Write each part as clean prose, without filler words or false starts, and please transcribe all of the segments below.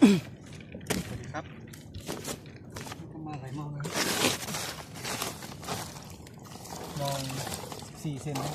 สวัสดีครับประมาณหลายมองนะมอง4 เซนนะ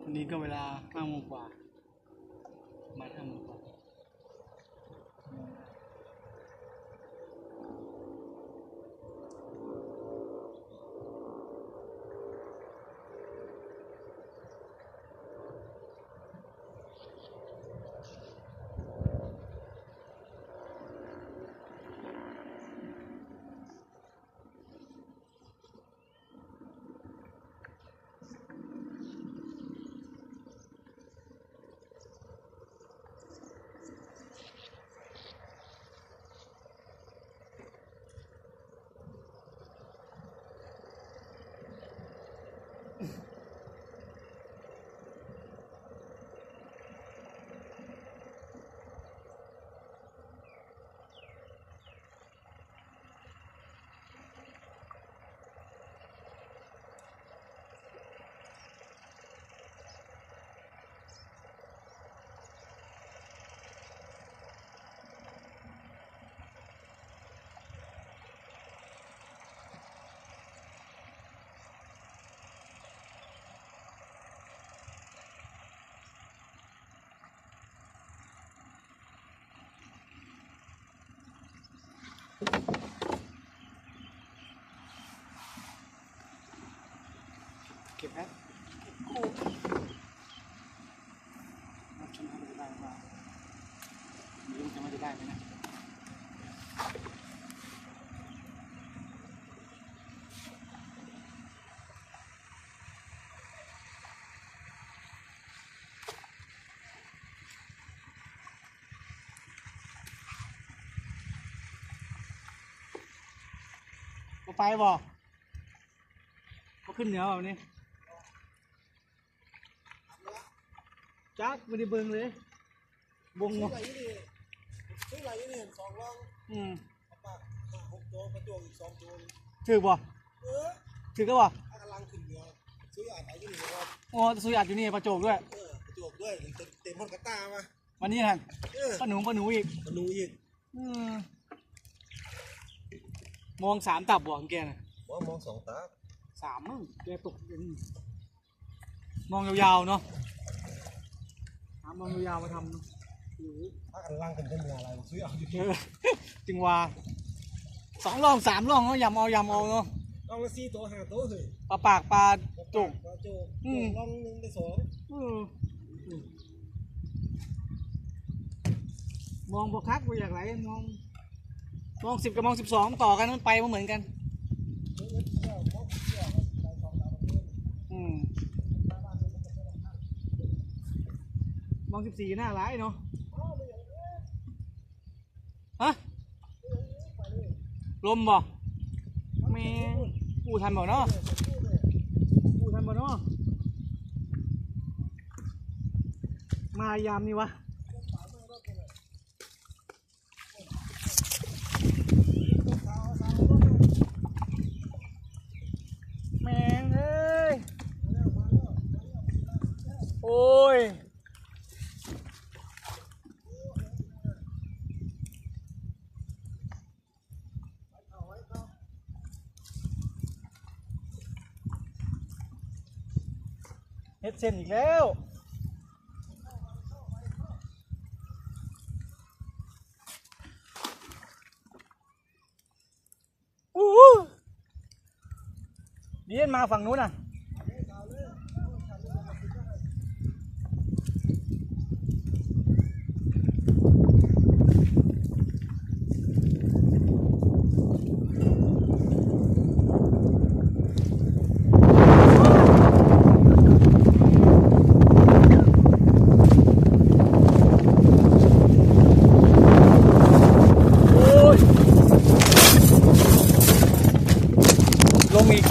วันนี้ก็เวลา5 โมงกว่ามา5 โมงกว่าเก็บแพ็คกู้รับชมทำจะได้มาไม่รู้จะไม่ได้ไหมนะไปบอกเขาขึ้นเหนือแบบนี้จักไม่ได้เบิ่งเลยวงซื้ออะไรนี่2 รองปาก6 ตัวกระจกอีก2 ตัวถือบ่ถือก็บ่กำลังขึ้นเหนือซื้ออัดอยู่นี่ครับอ๋อซื้ออัดอยู่นี่ประโจกด้วยประโจกด้วยเต็มพอนกระตามาวันนี้ท่านป้าหนูอีกมอง3 ตับบ่ของแกน่ะมอง2 ตับ3มั้งแกตกมองยาวๆเนาะมองยาวๆมาทำถ้ากันล่างกันจะมีอะไรซื้อเอาอยู่จึงว่า2 รอง 3 รองก็ยำเอาเนาะลองละ4 ตัว 5 ตัวเลยปากปลาจุกลอง1 ได้ 2มองบวกคักไปอย่างไรมอง10 กับมอง 12ต่อกันมันไปเหมือนกันมอง 14หน้าร้ายเนาะฮะลมบ่แม่กูทันบ่เนาะ มายามนี้วะแมงเอ้ยโอ้ยเฮ็ดเส้นอีกแล้วดีนมาฝั่งนู้นน่ะลงอีก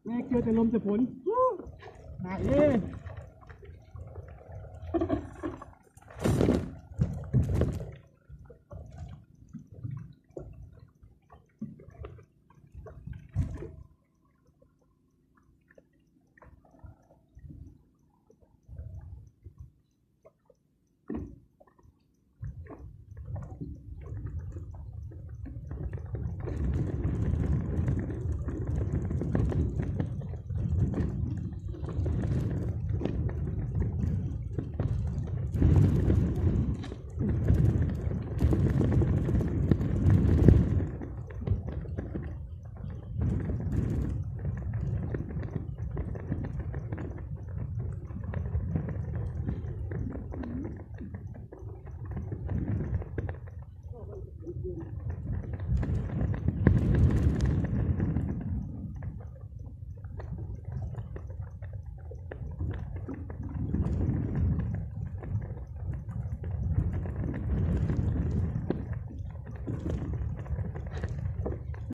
แม่เจอแต่ลมแต่ฝนหนักเลย